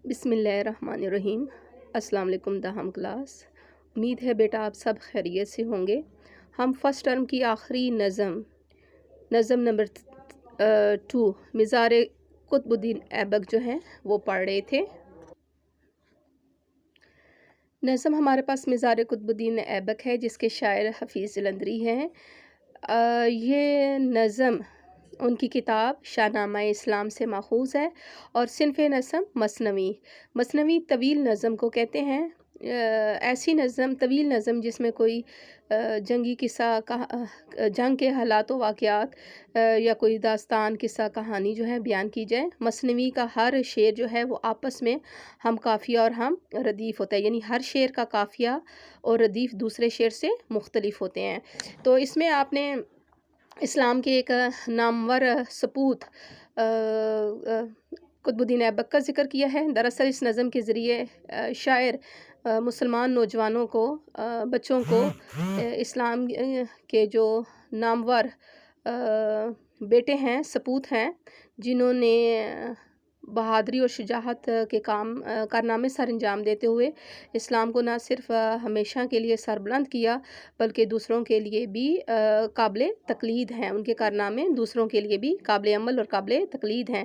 بسم اللہ الرحمن الرحیم۔ السلام علیکم داہم کلاس۔ امید ہے بیٹا آپ سب خیریت سے ہوں گے۔ ہم فرسٹ ٹرم کی آخری نظم نمبر 2 مزار قطب الدین ایبک جو ہیں وہ پڑھ رہے تھے۔ نظم ہمارے پاس مزار قطب الدین ایبک ہے جس کے شاعر حفیظ جلندری ہیں۔ یہ نظم ان کی کتاب شاہ نامہ اسلام سے ماخوذ ہے اور صنف نظم مثنوی طویل نظم کو کہتے ہیں۔ ایسی نظم طویل نظم جس میں کوئی جنگی قصہ جنگ کے حالات و واقعات یا کوئی داستان قصہ کہانی جو ہے بیان کی جائے۔ مثنوی کا ہر شعر جو ہے وہ آپس میں ہم قافیہ اور ہم ردیف ہوتا ہے، یعنی ہر شعر کا قافیہ اور ردیف دوسرے شعر سے مختلف ہوتے ہیں۔ تو اس میں آپ نے اسلام کے ایک نامور سپوت قطب الدین ایبک کا ذکر کیا ہے۔ دراصل اس نظم کے ذریعے شاعر مسلمان نوجوانوں کو بچوں کو اسلام کے جو نامور بیٹے ہیں، سپوت ہیں، جنہوں نے بہادری اور شجاعت کے کارنامے سر انجام دیتے ہوئے اسلام کو نہ صرف ہمیشہ کے لیے سربلند کیا بلکہ دوسروں کے لیے بھی قابل تقلید ہیں۔ ان کے کارنامے دوسروں کے لیے بھی قابل عمل اور قابل تقلید ہیں،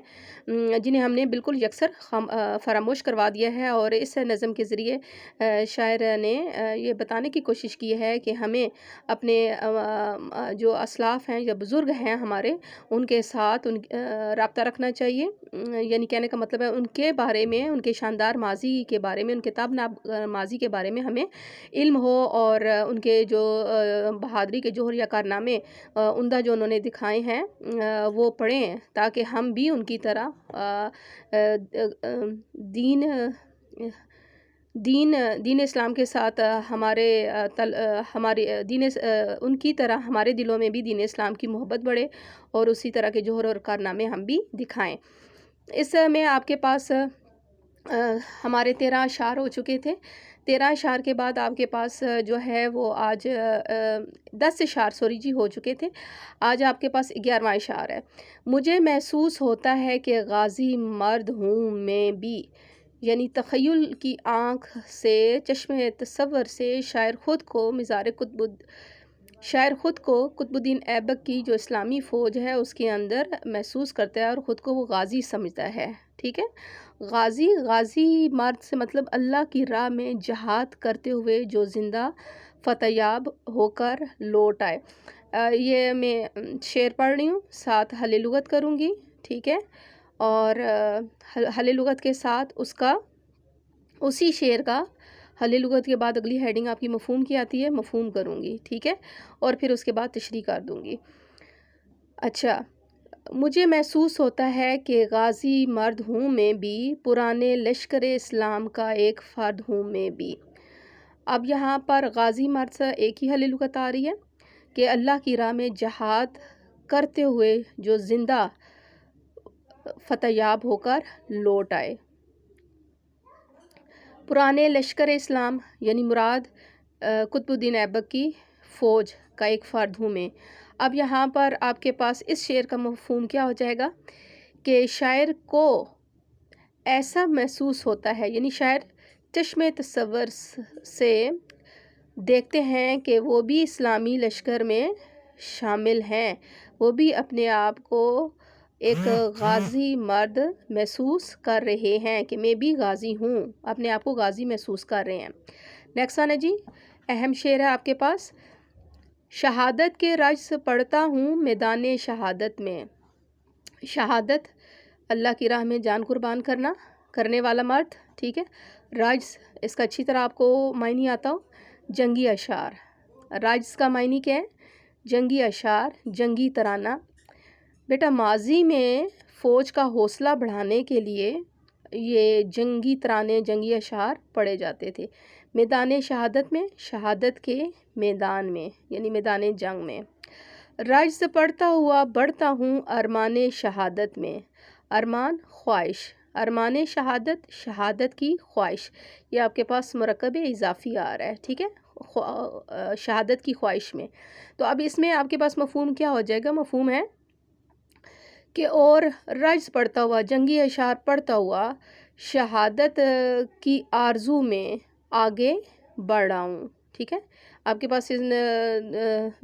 جنہیں ہم نے بالکل یکسر فراموش کروا دیا ہے۔ اور اس نظم کے ذریعے شاعر نے یہ بتانے کی کوشش کی ہے کہ ہمیں اپنے جو اسلاف ہیں یا بزرگ ہیں ہمارے، ان کے ساتھ رابطہ رکھنا چاہیے۔ یعنی کہنے کا مطلب ہے ان کے بارے میں، ان کے شاندار ماضی کے بارے میں، ان کے تابناک ماضی کے بارے میں ہمیں علم ہو، اور ان کے جو بہادری کے جوہر یا کارنامے عمدہ جو انہوں نے دکھائے ہیں وہ پڑھیں، تاکہ ہم بھی ان کی طرح دین اسلام کے ساتھ ہمارے ان کی طرح ہمارے دلوں میں بھی دین اسلام کی محبت بڑھے اور اسی طرح کے جوہر اور کارنامے ہم بھی دکھائیں۔ اس میں آپ کے پاس ہمارے 13 اشعار ہو چکے تھے۔ 13 اشعار کے بعد آپ کے پاس جو ہے وہ آج 10 اشعار ہو چکے تھے۔ آج آپ کے پاس 11واں اشعار ہے۔ مجھے محسوس ہوتا ہے کہ غازی مرد ہوں میں بھی، یعنی تخیل کی آنکھ سے، چشم تصور سے شاعر خود کو قطب الدین ایبک کی جو اسلامی فوج ہے اس کے اندر محسوس کرتا ہے اور خود کو وہ غازی سمجھتا ہے۔ ٹھیک ہے، غازی مرد سے مطلب اللہ کی راہ میں جہاد کرتے ہوئے جو زندہ فتح یاب ہو کر لوٹ آئے۔ یہ میں شعر پڑھ رہی ہوں، ساتھ حل لغت کروں گی، ٹھیک ہے، اور حل لغت کے ساتھ اسی شعر کا حل لغت کے بعد اگلی ہیڈنگ آپ کی مفہوم کی آتی ہے، مفہوم کروں گی، ٹھیک ہے، اور پھر اس کے بعد تشریح کر دوں گی۔ اچھا، مجھے محسوس ہوتا ہے کہ غازی مرد ہوں میں بھی، پرانے لشکر اسلام کا ایک فرد ہوں میں بھی۔ اب یہاں پر غازی مرد سے ایک ہی حل لغت آ رہی ہے کہ اللہ کی راہ میں جہاد کرتے ہوئے جو زندہ فتح یاب ہو کر لوٹ آئے۔ پرانے لشکر اسلام یعنی مراد قطب الدین ایبک کی فوج کا ایک فرد ہوں میں۔ اب یہاں پر آپ کے پاس اس شعر کا مفہوم کیا ہو جائے گا کہ شاعر کو ایسا محسوس ہوتا ہے، یعنی شاعر چشم تصور سے دیکھتے ہیں کہ وہ بھی اسلامی لشکر میں شامل ہیں، وہ بھی اپنے آپ کو ایک غازی مرد محسوس کر رہے ہیں کہ میں بھی غازی ہوں، اپنے آپ کو غازی محسوس کر رہے ہیں۔ نیکسٹ آنا جی، اہم شعر ہے آپ کے پاس۔ شہادت کے رجز پڑھتا ہوں میدان شہادت میں۔ شہادت اللہ کی راہ میں جان قربان کرنے والا مرد، ٹھیک ہے۔ رجز، اس کا اچھی طرح آپ کو معنی آتا ہو، جنگی اشعار۔ رجز کا معنی کیا ہے؟ جنگی اشعار، جنگی ترانہ۔ بیٹا ماضی میں فوج کا حوصلہ بڑھانے کے لیے یہ جنگی ترانے، جنگی اشعار پڑھے جاتے تھے۔ میدان شہادت میں، شہادت کے میدان میں یعنی میدان جنگ میں۔ رجز پڑھتا ہوا بڑھتا ہوں ارمان شہادت میں۔ ارمان خواہش، ارمان شہادت، شہادت کی خواہش، یہ آپ کے پاس مرکب اضافی آ رہا ہے، ٹھیک ہے، شہادت کی خواہش میں۔ تو اب اس میں آپ کے پاس مفہوم کیا ہو جائے گا؟ مفہوم ہے کہ اور رجز پڑھتا ہوا، جنگی اشعار پڑھتا ہوا شہادت کی آرزو میں آگے بڑھ رہا ہوں. ٹھیک ہے، آپ کے پاس ان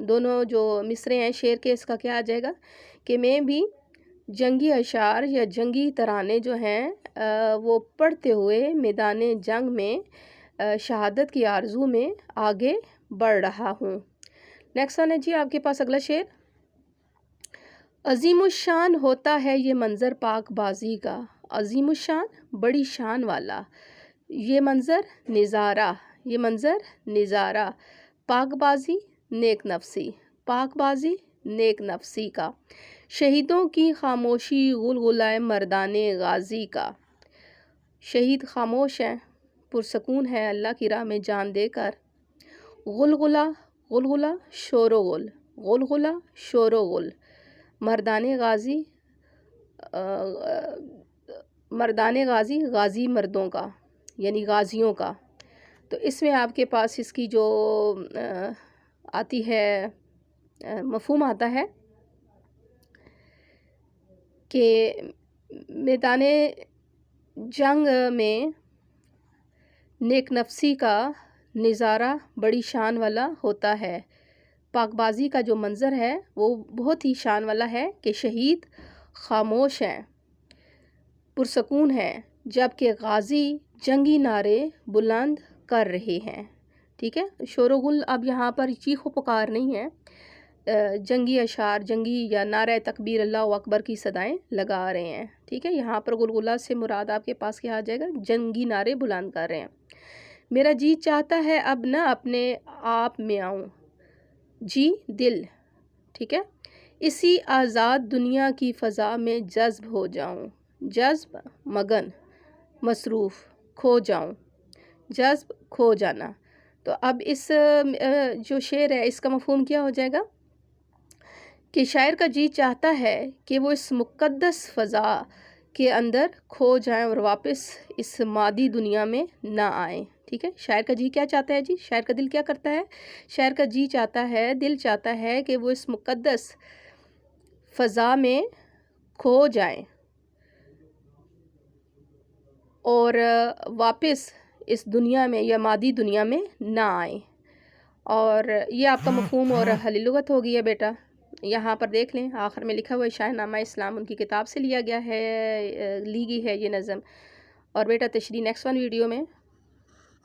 دونوں جو مصرے ہیں شعر کے، اس کا کیا آ جائے گا کہ میں بھی جنگی اشعار یا جنگی ترانے جو ہیں وہ پڑھتے ہوئے میدان جنگ میں شہادت کی آرزو میں آگے بڑھ رہا ہوں. نیکسٹ ون ہے جی آپ کے پاس اگلا شعر. عظیم الشان ہوتا ہے یہ منظر پاک بازی کا. عظیم الشان، بڑی شان والا، یہ منظر نظارہ، یہ منظر نظارہ، پاک بازی نیک نفسی، پاک بازی نیک نفسی کا، شہیدوں کی خاموشی غلغلہ مردان غازی کا. شہید خاموش ہیں، پرسکون ہے اللہ کی راہ میں جان دے کر. غلغلہ، غلغلہ شور و غل، غلغلہ شور و غل، مردان غازی، مردان غازی، غازی مردوں کا یعنی غازیوں کا. تو اس میں آپ کے پاس اس کی جو آتی ہے مفہوم آتا ہے کہ میدان جنگ میں نیک نفسی کا نظارہ بڑی شان والا ہوتا ہے. پاک بازی کا جو منظر ہے وہ بہت ہی شان والا ہے کہ شہید خاموش ہیں، پرسکون ہیں، جبکہ غازی جنگی نعرے بلند کر رہے ہیں. ٹھیک ہے، شور و غل اب یہاں پر چیخ و پکار نہیں ہے، جنگی اشعار، جنگی یا نعرہ تکبیر اللہ اکبر کی صدائیں لگا رہے ہیں. ٹھیک ہے، یہاں پر غلغلہ سے مراد آپ کے پاس کیا آ جائے گا، جنگی نعرے بلند کر رہے ہیں. میرا جی چاہتا ہے اب نہ اپنے آپ میں آؤں، جی دل. ٹھیک ہے، اسی آزاد دنیا کی فضا میں جذب ہو جاؤں. جذب مگن، مصروف، کھو جاؤں، جذب کھو جانا. تو اب اس جو شعر ہے اس کا مفہوم کیا ہو جائے گا کہ شاعر کا جی چاہتا ہے کہ وہ اس مقدس فضا کے اندر کھو جائیں اور واپس اس مادی دنیا میں نہ آئیں. ٹھیک ہے، شاعر کا جی کیا چاہتا ہے جی، شاعر کا دل کیا کرتا ہے، شاعر کا جی چاہتا ہے، دل چاہتا ہے کہ وہ اس مقدس فضا میں کھو جائیں اور واپس اس دنیا میں یا مادی دنیا میں نہ آئیں. اور یہ آپ کا مفہوم اور حل لغت ہو گئی ہے بیٹا. یہاں پر دیکھ لیں آخر میں لکھا ہوا ہے شاہ نامہ اسلام، ان کی کتاب سے لیا گیا ہے، لی گئی ہے یہ نظم. اور بیٹا تشریح نیکسٹ ون ویڈیو میں